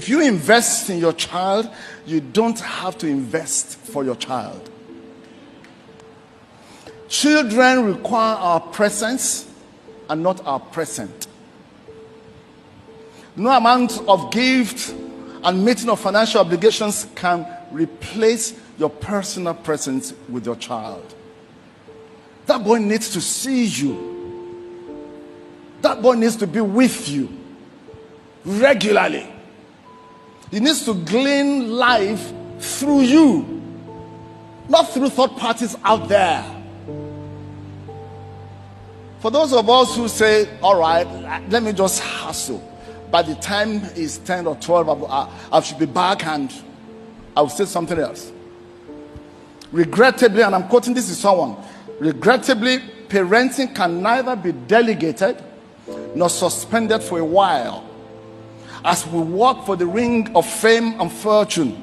If you invest in your child, you don't have to invest for your child. Children require our presence and not our present. No amount of gift and meeting of financial obligations can replace your personal presence with your child. That boy needs to see you. That boy needs to be with you regularly. He needs to glean life through you, not through third parties out there. For those of us who say, all right, let me just hustle. By the time it's 10 or 12, I should be back and I will say something else. Regrettably, and I'm quoting this to someone, regrettably, parenting can neither be delegated nor suspended for a while as we work for the ring of fame and fortune.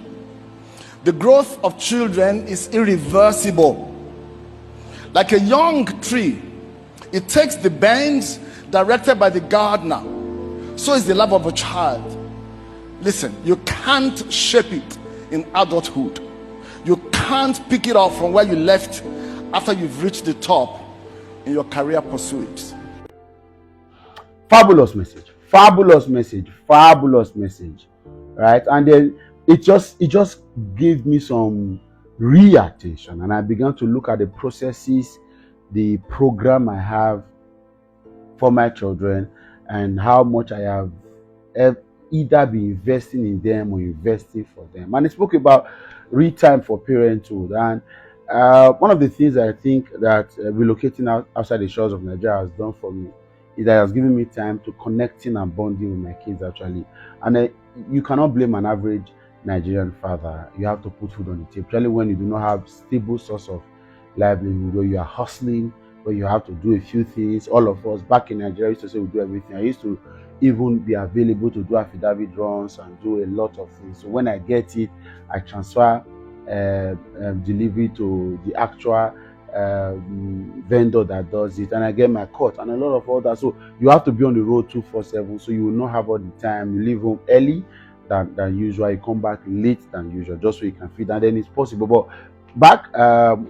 The growth of children is irreversible. Like a young tree, it takes the bends directed by the gardener. So is the love of a child. Listen, you can't shape it in adulthood. You can't pick it up from where you left after you've reached the top in your career pursuits. Fabulous message, right? And then it just gave me some reattention, and I began to look at the processes, the program I have for my children, and how much I have either been investing in them or investing for them. And I spoke about real time for parenthood. And one of the things I think that relocating outside the shores of Nigeria has done for me is that it has given me time to connecting and bonding with my kids actually. And you cannot blame an average Nigerian father. You have to put food on the table, especially when you do not have stable source of livelihood, where you are hustling, where you have to do a few things. All of us back in Nigeria used to say we do everything. I used to even be available to do affidavit runs and do a lot of things. So when I get it, I transfer delivery to the actual vendor that does it, and I get my cut and a lot of other. So you have to be on the road 24/7, so you will not have all the time. You leave home early than usual, you come back late than usual, just so you can feed, and then it's possible. But back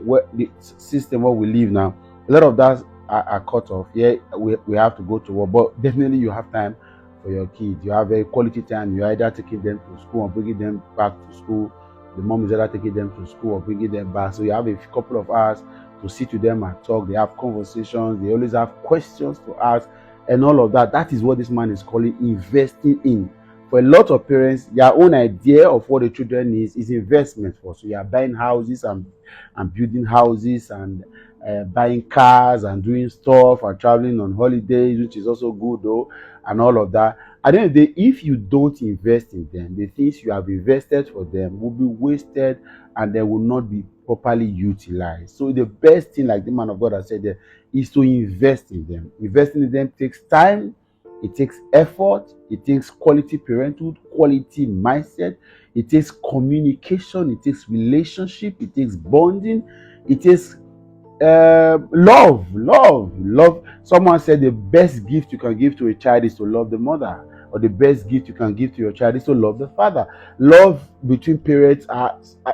where the system where we live now, a lot of that are cut off. Yeah, we have to go to work, but definitely you have time for your kids. You have a quality time. You're either taking them to school or bringing them back to school. The mom is either taking them to school or bringing them back. So you have a couple of hours to sit with them and talk. They have conversations. They always have questions to ask and all of that. That is what this man is calling investing in. For a lot of parents, their own idea of what the children needs is investment for. So you are buying houses and building houses and buying cars and doing stuff and traveling on holidays, which is also good though, and all of that. At the end of the day, if you don't invest in them, the things you have invested for them will be wasted and they will not be properly utilized. So the best thing, like the man of God has said there, is to invest in them. Investing in them takes time, it takes effort, it takes quality parenthood, quality mindset, it takes communication, it takes relationship, it takes bonding, it takes love. Someone said the best gift you can give to a child is to love the mother, or the best gift you can give to your child is to love the father. Love between parents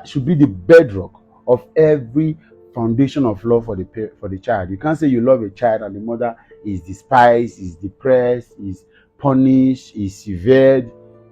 should be the bedrock of every foundation of love for the child. You can't say you love a child and the mother is despised, is depressed, is punished, is severed,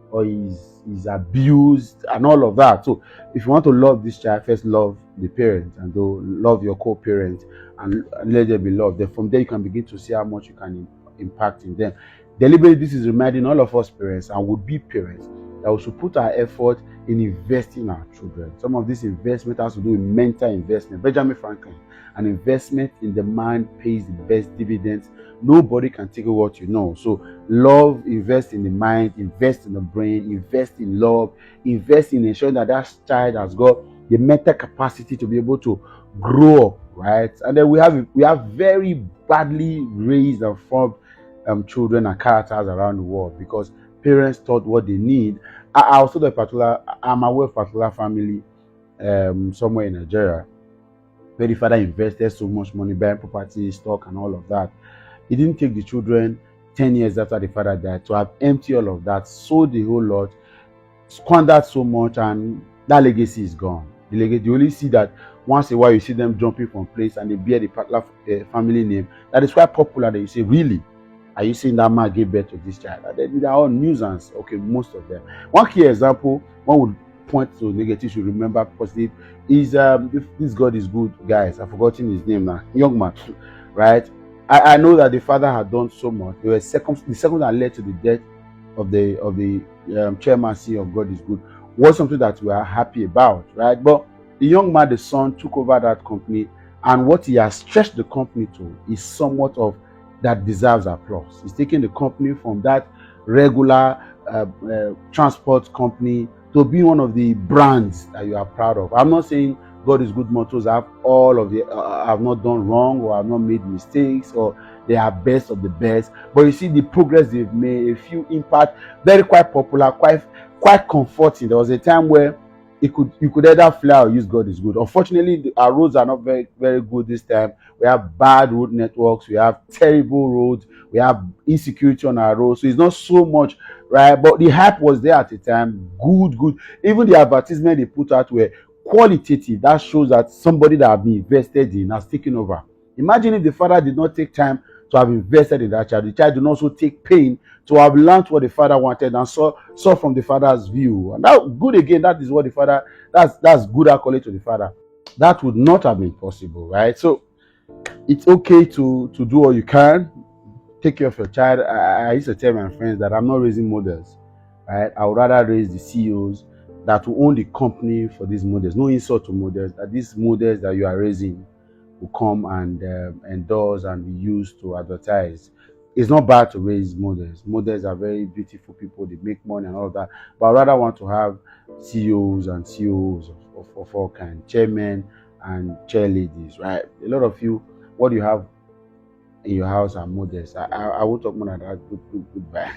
or is abused and all of that. So if you want to love this child, first love the parent and love your co-parent and let them be loved. Then from there you can begin to see how much you can impact in them. Deliberately, this is reminding all of us parents and would-be parents that we should put our effort in investing in our children. Some of this investment has to do with mental investment. Benjamin Franklin, an investment in the mind pays the best dividends. Nobody can take away what you know. So love, invest in the mind, invest in the brain, invest in love, invest in ensuring that that child has got the mental capacity to be able to grow up, right? And then we have very badly raised and formed children and characters around the world because parents taught what they need. I'm aware of a particular family somewhere in Nigeria where the father invested so much money buying property, stock, and all of that. He didn't take the children 10 years after the father died to have emptied all of that, sold the whole lot, squandered so much, and that legacy is gone. You only see that once in a while. You see them jumping from place and they bear the particular family name that is quite popular. That you say, really, are you saying that man gave birth to this child? And they are all nuisance. Okay, most of them. One key example, one would point to negative, should remember positive, is this God is good, guys. I've forgotten his name now. Young man, right? I know that the father had done so much. The second that led to the death of the chairmancy of God is good was something that we are happy about, right? But the young man, the son, took over that company, and what he has stretched the company to is somewhat of that deserves applause. He's taking the company from that regular transport company to be one of the brands that you are proud of. I'm not saying God is good motors have all of the have not done wrong or have not made mistakes or they are best of the best, but you see the progress they've made, a few impact, very quite popular, quite comforting. There was a time where you could either fly or use God is good. Unfortunately, our roads are not very very good this time. We have bad road networks, we have terrible roads, we have insecurity on our roads, so it's not so much, right? But the hype was there at the time. Good. Even the advertisement they put out were qualitative. That shows that somebody that have been invested in has taken over. Imagine if the father did not take time to have invested in that child. The child did not also take pain to have learned what the father wanted and saw from the father's view. And that good again, that is what the father, that's good accolade to the father. That would not have been possible, right? So it's okay to do all you can. Take care of your child. I used to tell my friends that I'm not raising models, right? I would rather raise the CEOs that will own the company for these models. No insult to models, that these models that you are raising will come and endorse and be used to advertise. It's not bad to raise models. Models are very beautiful people. They make money and all of that. But I rather want to have CEOs and CEOs of all kinds, chairmen and chairladies, right? A lot of you, what you have in your house are models. I won't talk more than that. Goodbye.